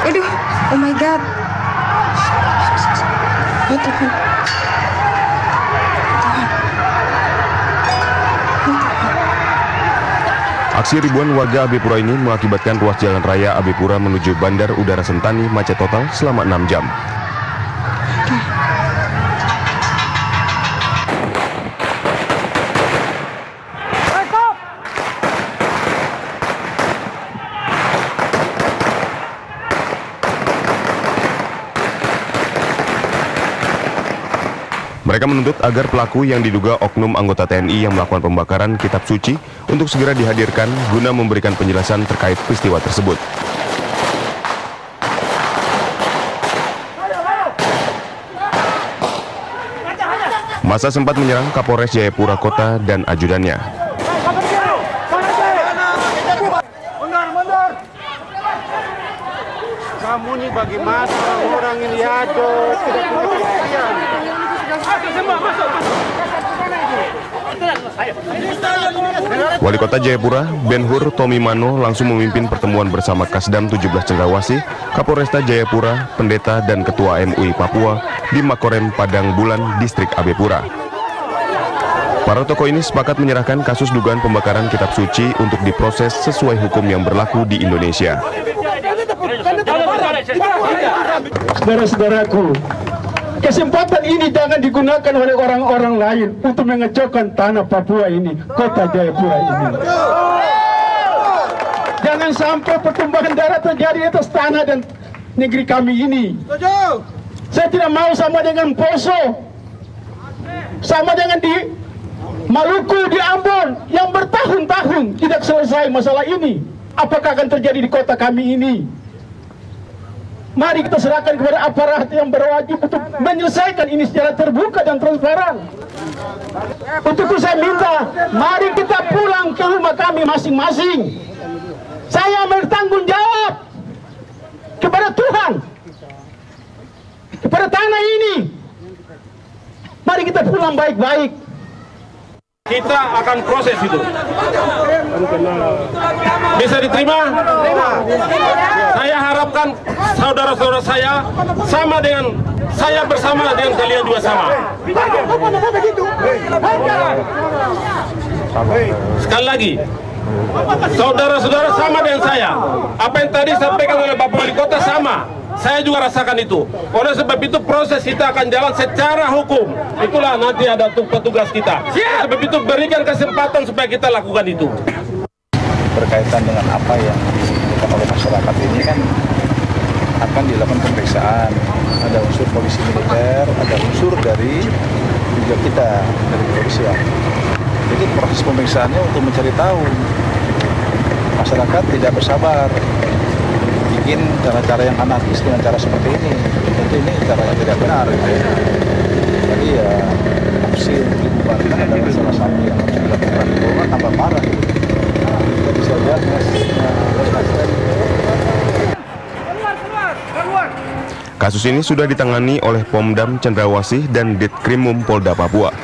Waduh, oh my god. Oh Tuhan. Aksi ribuan warga Abepura ini mengakibatkan ruas jalan raya Abepura menuju Bandar Udara Sentani macet total selama 6 jam. Mereka menuntut agar pelaku yang diduga oknum anggota TNI yang melakukan pembakaran kitab suci untuk segera dihadirkan guna memberikan penjelasan terkait peristiwa tersebut. Massa sempat menyerang Kapolres Jayapura Kota dan ajudannya. Kamu ini bagaimana orang ini aja tidak punya perhatian. Wali Kota Jayapura, Ben-Hur Tomimano langsung memimpin pertemuan bersama Kasdam 17 Cendrawasih, Kapolresta Jayapura, Pendeta dan Ketua MUI Papua di Makorem Padang Bulan, Distrik Abepura. Para tokoh ini sepakat menyerahkan kasus dugaan pembakaran kitab suci untuk diproses sesuai hukum yang berlaku di Indonesia. Saudara-saudaraku, kesempatan ini jangan digunakan oleh orang-orang lain untuk mengecokkan tanah Papua ini, kota Jayapura ini. Jangan sampai pertumbuhan darah terjadi di atas tanah dan negeri kami ini. Saya tidak mau sama dengan Poso, sama dengan di Maluku, di Ambon, yang bertahun-tahun tidak selesai masalah ini. Apakah akan terjadi di kota kami ini? Mari kita serahkan kepada aparat yang berwajib untuk menyelesaikan ini secara terbuka dan transparan. Untuk itu saya minta, mari kita pulang ke rumah kami masing-masing. Saya bertanggung jawab kepada Tuhan, kepada tanah ini. Mari kita pulang baik-baik. Kita akan proses itu. Bisa diterima? Saya harapkan saudara-saudara saya sama dengan saya, bersama dengan kalian juga sama. Sekali lagi, saudara-saudara sama dengan saya. Apa yang tadi disampaikan oleh Bapak Wali Kota sama. Saya juga rasakan itu. Oleh sebab itu proses kita akan jalan secara hukum. Itulah nanti ada petugas kita. Sebab itu berikan kesempatan supaya kita lakukan itu. Berkaitan dengan apa yang dilakukan oleh masyarakat ini kan akan dilakukan pemeriksaan. Ada unsur polisi militer, ada unsur dari juga kita dari kepolisian. Jadi proses pemeriksaannya untuk mencari tahu. Masyarakat tidak bersabar. Bikin cara-cara yang anarkis dengan cara seperti ini. Tentu ini cara yang tidak benar. Jadi ya aksi yang dibubarkan adalah salah satu yang harus dilakukan. Bahwa tambah parah. Kita bisa lihat Kasus ini sudah ditangani oleh Pomdam Cendrawasih dan Ditkrimum Polda Papua.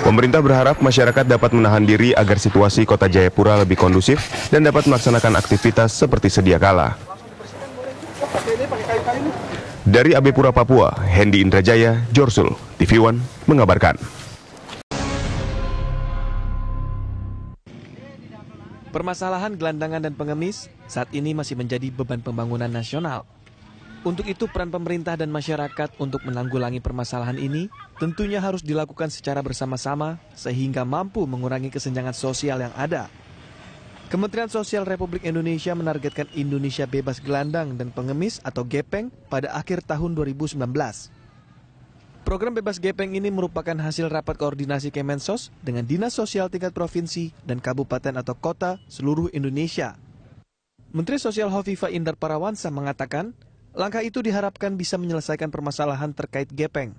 Pemerintah berharap masyarakat dapat menahan diri agar situasi kota Jayapura lebih kondusif dan dapat melaksanakan aktivitas seperti sedia kala. Dari Abepura, Papua, Hendy Indrajaya, Jorsul, TV One mengabarkan. Permasalahan gelandangan dan pengemis saat ini masih menjadi beban pembangunan nasional. Untuk itu peran pemerintah dan masyarakat untuk menanggulangi permasalahan ini tentunya harus dilakukan secara bersama-sama sehingga mampu mengurangi kesenjangan sosial yang ada. Kementerian Sosial Republik Indonesia menargetkan Indonesia bebas gelandang dan pengemis atau gepeng pada akhir tahun 2019. Program bebas gepeng ini merupakan hasil rapat koordinasi Kemensos dengan Dinas Sosial tingkat provinsi dan kabupaten atau kota seluruh Indonesia. Menteri Sosial Hovifah Indar Parawansa mengatakan, langkah itu diharapkan bisa menyelesaikan permasalahan terkait gepeng.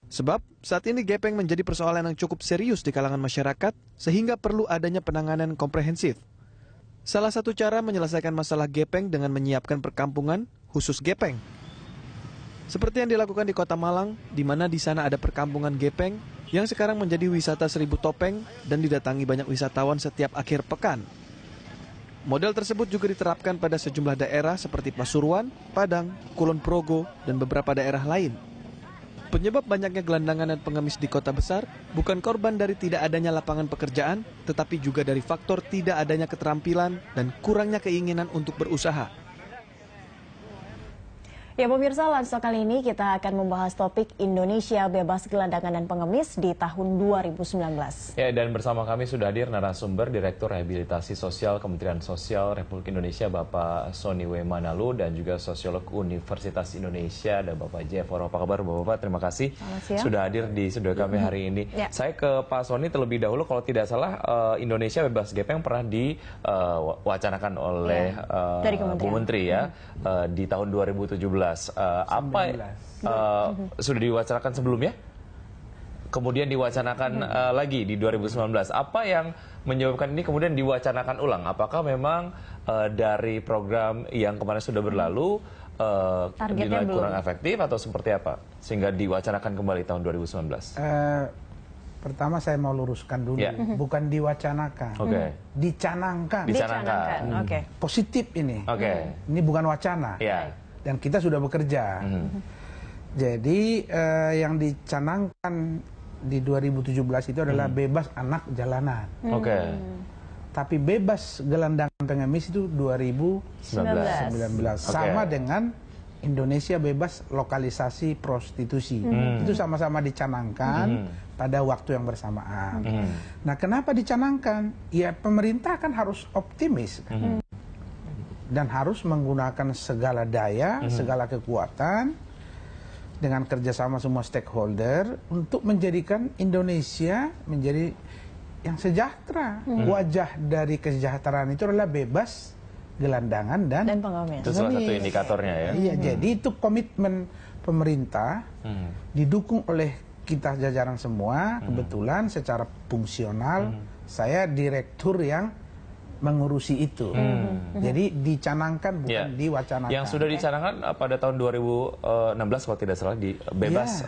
Sebab saat ini gepeng menjadi persoalan yang cukup serius di kalangan masyarakat sehingga perlu adanya penanganan komprehensif. Salah satu cara menyelesaikan masalah gepeng dengan menyiapkan perkampungan khusus gepeng. Seperti yang dilakukan di Kota Malang, di mana di sana ada perkampungan gepeng yang sekarang menjadi wisata 1000 topeng dan didatangi banyak wisatawan setiap akhir pekan. Model tersebut juga diterapkan pada sejumlah daerah seperti Pasuruan, Padang, Kulon Progo, dan beberapa daerah lain. Penyebab banyaknya gelandangan dan pengemis di kota besar bukan korban dari tidak adanya lapangan pekerjaan, tetapi juga dari faktor tidak adanya keterampilan dan kurangnya keinginan untuk berusaha. Ya pemirsa, langsung kali ini kita akan membahas topik Indonesia bebas gelandangan dan pengemis di tahun 2019. Ya, dan bersama kami sudah hadir narasumber Direktur Rehabilitasi Sosial Kementerian Sosial Republik Indonesia Bapak Sony W. Manalu dan juga Sosiolog Universitas Indonesia ada Bapak Jefforo. Apa kabar Bapak? Terima kasih sudah hadir di studio kami hari ini. Ya. Saya ke Pak Sony terlebih dahulu, kalau tidak salah Indonesia bebas gepeng pernah diwacanakan oleh Bu Menteri ya di tahun 2017. Sudah diwacanakan sebelumnya? Kemudian diwacanakan lagi di 2019. Apa yang menyebabkan ini kemudian diwacanakan ulang? Apakah memang dari program yang kemarin sudah berlalu dinilai kurang efektif atau seperti apa? Sehingga diwacanakan kembali tahun 2019? Pertama saya mau luruskan dulu, bukan diwacanakan, dicanangkan. Positif ini. Ini bukan wacana. Dan kita sudah bekerja. Jadi yang dicanangkan di 2017 itu adalah bebas anak jalanan. Tapi bebas gelandangan pengemis itu 2019. Sama dengan Indonesia bebas lokalisasi prostitusi. Itu sama-sama dicanangkan pada waktu yang bersamaan. Nah, kenapa dicanangkan? Ya pemerintah kan harus optimis. Dan harus menggunakan segala daya, segala kekuatan dengan kerjasama semua stakeholder untuk menjadikan Indonesia menjadi yang sejahtera. Wajah dari kesejahteraan itu adalah bebas gelandangan dan pengemis. Itu salah satu indikatornya ya. Iya, jadi itu komitmen pemerintah didukung oleh kita jajaran semua. Kebetulan secara fungsional saya direktur yang mengurusi itu. Jadi dicanangkan bukan diwacanakan. Yang sudah dicanangkan pada tahun 2016 kalau tidak salah di bebas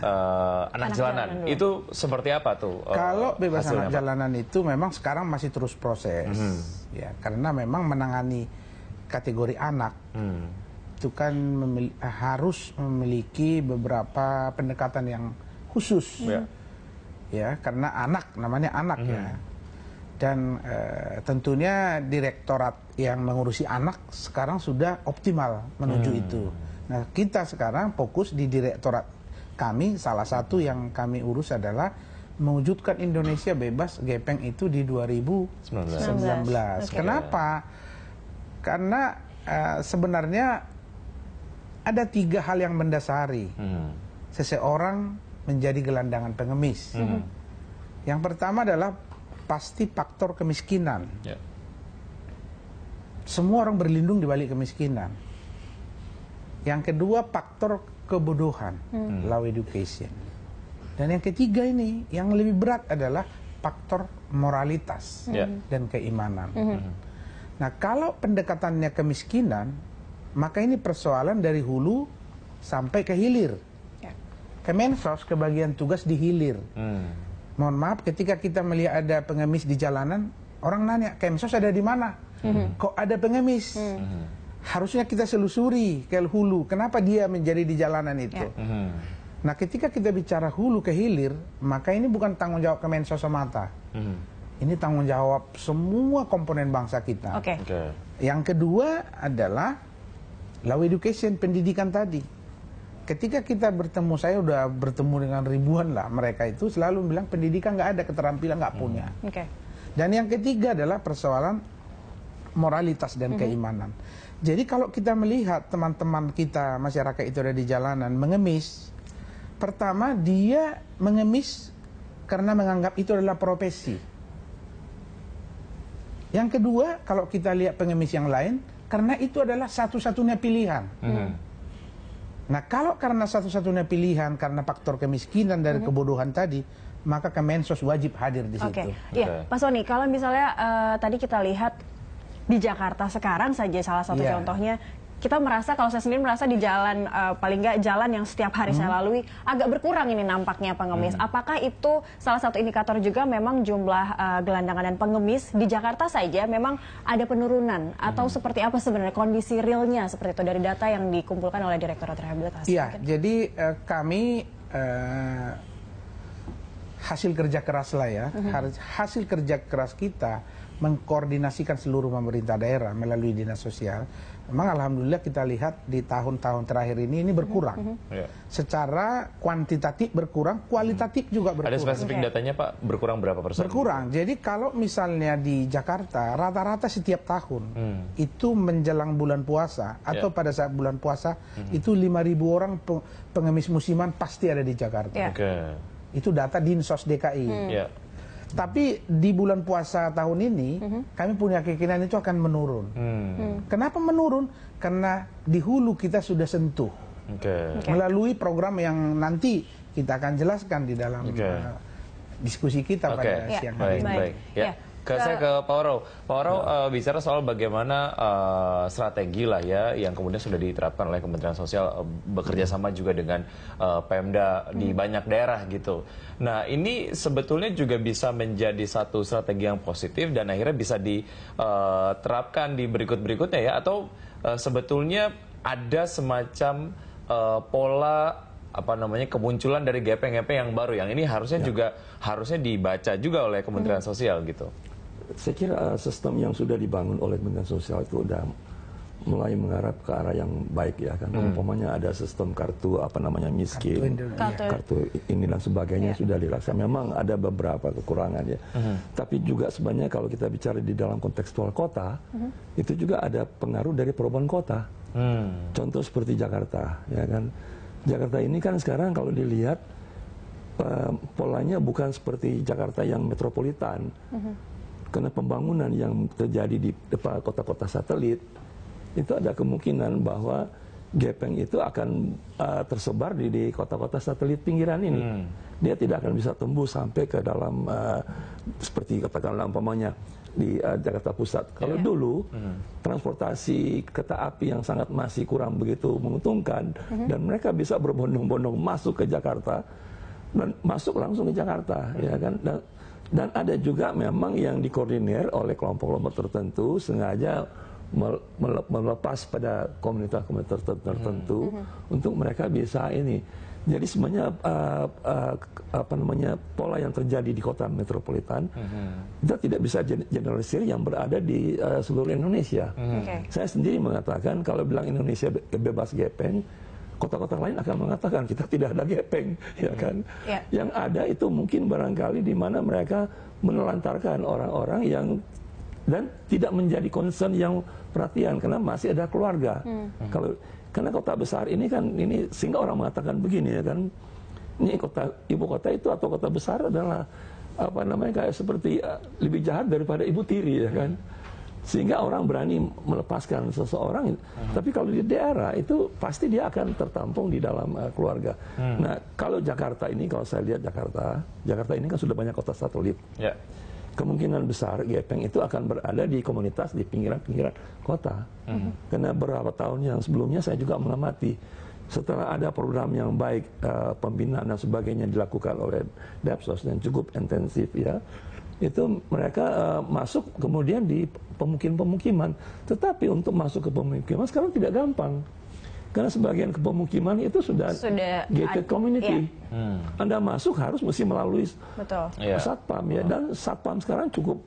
anak jalanan. Itu seperti apa tuh? Kalau bebas anak jalanan itu memang sekarang masih terus proses. Ya, karena memang menangani kategori anak itu kan harus memiliki beberapa pendekatan yang khusus. Ya, karena anak namanya anak ya. Dan tentunya direktorat yang mengurusi anak sekarang sudah optimal menuju itu. Nah, kita sekarang fokus di direktorat kami, salah satu yang kami urus adalah mewujudkan Indonesia bebas gepeng itu di 2019. Kenapa? Karena sebenarnya ada 3 hal yang mendasari seseorang menjadi gelandangan pengemis. Yang pertama adalah pasti faktor kemiskinan. Semua orang berlindung di balik kemiskinan. Yang kedua faktor kebodohan, low education. Dan yang ketiga ini, yang lebih berat adalah faktor moralitas dan keimanan. Nah, kalau pendekatannya kemiskinan, maka ini persoalan dari hulu sampai ke hilir. Kemensos kebagian tugas di hilir. Mohon maaf, ketika kita melihat ada pengemis di jalanan, orang nanya, Kemensos ada di mana? Kok ada pengemis? Harusnya kita selusuri ke hulu, kenapa dia menjadi di jalanan itu? Nah, ketika kita bicara hulu ke hilir, maka ini bukan tanggung jawab Kemensos semata. Ini tanggung jawab semua komponen bangsa kita. Yang kedua adalah low education, pendidikan tadi. Ketika kita bertemu, saya udah bertemu dengan ribuan lah, mereka itu selalu bilang pendidikan nggak ada, keterampilan nggak punya. Dan yang ketiga adalah persoalan moralitas dan keimanan. Jadi kalau kita melihat teman-teman kita, masyarakat itu ada di jalanan mengemis, pertama dia mengemis karena menganggap itu adalah profesi. Yang kedua, kalau kita lihat pengemis yang lain, karena itu adalah satu-satunya pilihan. Nah, kalau karena satu-satunya pilihan, karena faktor kemiskinan dari kebodohan tadi, maka Kemensos wajib hadir di situ. Iya, Pak Sony, kalau misalnya tadi kita lihat di Jakarta sekarang saja salah satu contohnya, kita merasa, kalau saya sendiri merasa di jalan, paling nggak jalan yang setiap hari saya lalui, agak berkurang ini nampaknya pengemis. Apakah itu salah satu indikator juga memang jumlah gelandangan dan pengemis di Jakarta saja memang ada penurunan? Atau seperti apa sebenarnya kondisi realnya seperti itu dari data yang dikumpulkan oleh Direktorat Rehabilitasi? Iya, jadi kami hasil kerja keras lah ya, hasil kerja keras kita mengkoordinasikan seluruh pemerintah daerah melalui dinas sosial. Memang alhamdulillah kita lihat di tahun-tahun terakhir ini berkurang. Secara kuantitatif berkurang, kualitatif juga berkurang. Ada spesifik datanya Pak, berkurang berapa persen? Berkurang. Jadi kalau misalnya di Jakarta rata-rata setiap tahun itu menjelang bulan puasa atau pada saat bulan puasa itu 5.000 orang pengemis musiman pasti ada di Jakarta. Itu data Dinsos DKI. Tapi di bulan puasa tahun ini kami punya keyakinan itu akan menurun. Kenapa menurun? Karena di hulu kita sudah sentuh melalui program yang nanti kita akan jelaskan di dalam diskusi kita pada siang hari ini. Saya ke Pak Waro. Pak Waro bicara soal bagaimana strategi lah ya yang kemudian sudah diterapkan oleh Kementerian Sosial bekerja sama juga dengan Pemda di banyak daerah gitu. Nah ini sebetulnya juga bisa menjadi satu strategi yang positif dan akhirnya bisa diterapkan di berikut-berikutnya ya, atau sebetulnya ada semacam pola kemunculan dari gepeng-gepeng yang baru yang ini harusnya juga dibaca juga oleh Kementerian Sosial gitu. Saya kira sistem yang sudah dibangun oleh Kementerian Sosial itu sudah mulai mengarah ke arah yang baik ya kan. Umpamanya ada sistem kartu miskin, kartu ini dan sebagainya sudah dilaksanakan. Memang ada beberapa kekurangan ya. Tapi juga sebenarnya kalau kita bicara di dalam kontekstual kota, itu juga ada pengaruh dari perubahan kota. Contoh seperti Jakarta ya kan. Jakarta ini kan sekarang kalau dilihat polanya bukan seperti Jakarta yang metropolitan. Karena pembangunan yang terjadi di kota-kota satelit itu ada kemungkinan bahwa gepeng itu akan tersebar di kota-kota satelit pinggiran ini. Dia tidak akan bisa tembus sampai ke dalam seperti katakanlah umpamanya di Jakarta Pusat. Kalau dulu transportasi kereta api yang sangat masih kurang begitu menguntungkan dan mereka bisa berbondong-bondong masuk ke Jakarta dan masuk langsung ke Jakarta ya kan. Dan ada juga memang yang dikoordinir oleh kelompok-kelompok tertentu sengaja melepas pada komunitas-komunitas tertentu untuk mereka bisa ini. Jadi sebenarnya pola yang terjadi di kota metropolitan kita tidak bisa generalisir yang berada di seluruh Indonesia. Saya sendiri mengatakan kalau bilang Indonesia bebas gepeng, kota-kota lain akan mengatakan kita tidak ada gepeng, ya kan? Yang ada itu mungkin barangkali di mana mereka menelantarkan orang-orang yang dan tidak menjadi concern yang perhatian karena masih ada keluarga. Karena kota besar ini kan ini sehingga orang mengatakan begini ya kan, ini ibu kota itu atau kota besar adalah kayak seperti lebih jahat daripada ibu tiri ya kan. Sehingga orang berani melepaskan seseorang. Tapi kalau di daerah itu pasti dia akan tertampung di dalam keluarga. Nah kalau Jakarta ini, kalau saya lihat Jakarta ini kan sudah banyak kota satelit. Kemungkinan besar gepeng itu akan berada di komunitas di pinggiran-pinggiran kota. Karena beberapa tahun yang sebelumnya saya juga mengamati setelah ada program yang baik pembinaan dan sebagainya dilakukan oleh Depsos dan cukup intensif ya. Itu mereka masuk kemudian di pemukiman-pemukiman. Tetapi untuk masuk ke pemukiman sekarang tidak gampang. Karena sebagian ke pemukiman itu sudah gated community. Anda masuk harus mesti melalui satpam ya. Dan satpam sekarang cukup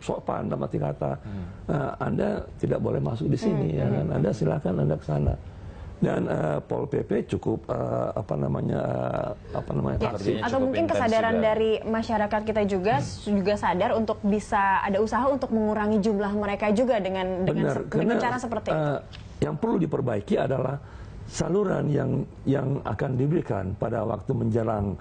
sopan dalam arti kata. Anda tidak boleh masuk di sini ya kan. Anda silakan Anda ke sana. Dan Pol PP cukup atau mungkin kesadaran dari masyarakat kita juga sadar untuk bisa ada usaha untuk mengurangi jumlah mereka juga dengan cara seperti itu. Yang perlu diperbaiki adalah saluran yang akan diberikan pada waktu menjelang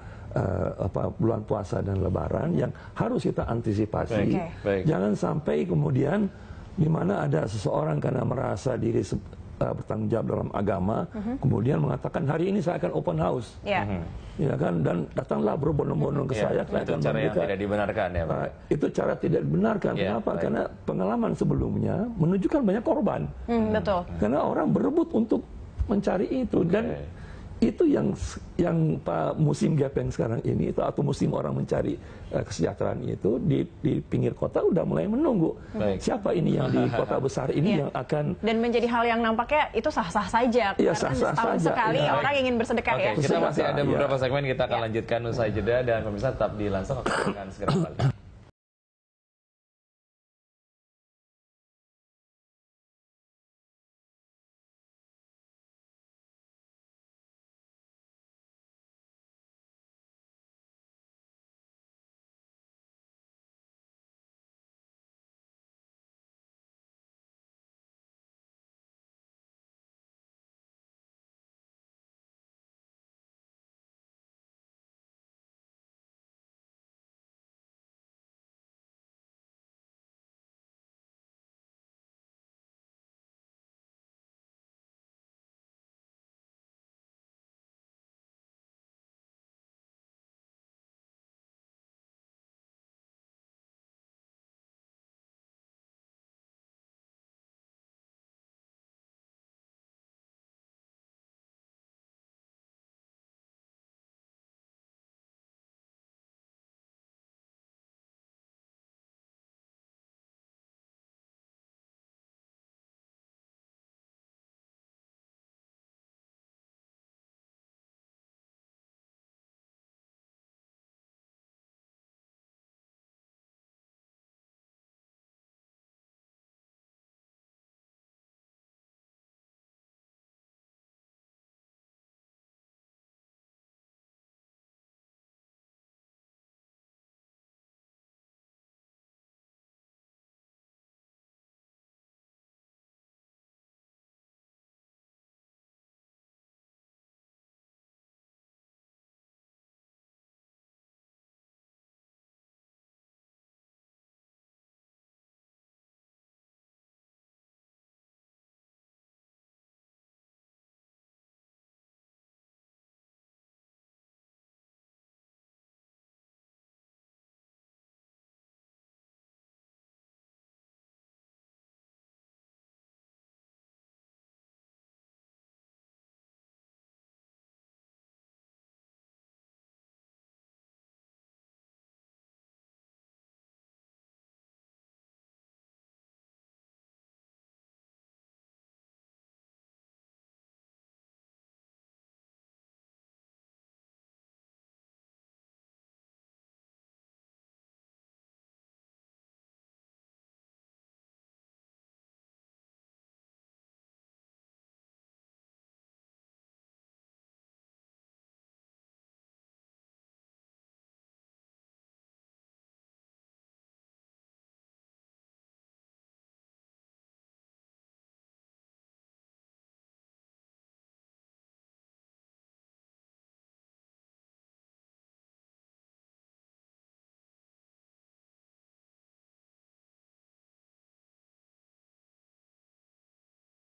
bulan puasa dan Lebaran yang harus kita antisipasi. Jangan sampai kemudian di mana ada seseorang karena merasa diri bertanggung jawab dalam agama, kemudian mengatakan hari ini saya akan open house. Ya kan, dan datanglah berbondong-bondong ke saya. Itu cara yang tidak dibenarkan ya Pak? Itu cara tidak dibenarkan. Kenapa? Karena pengalaman sebelumnya menunjukkan banyak korban. Betul. Karena orang berebut untuk mencari itu, dan itu yang musim gepeng sekarang ini itu, atau musim orang mencari kesejahteraan itu di pinggir kota udah mulai menunggu siapa ini yang di kota besar ini yang akan, dan menjadi hal yang nampaknya itu sah-sah saja karena setahun sekali orang ingin bersedekah ya. Kita masih ada beberapa segmen, kita akan lanjutkan usai jeda, dan pemirsa tetap di Langsung akan segera kembali.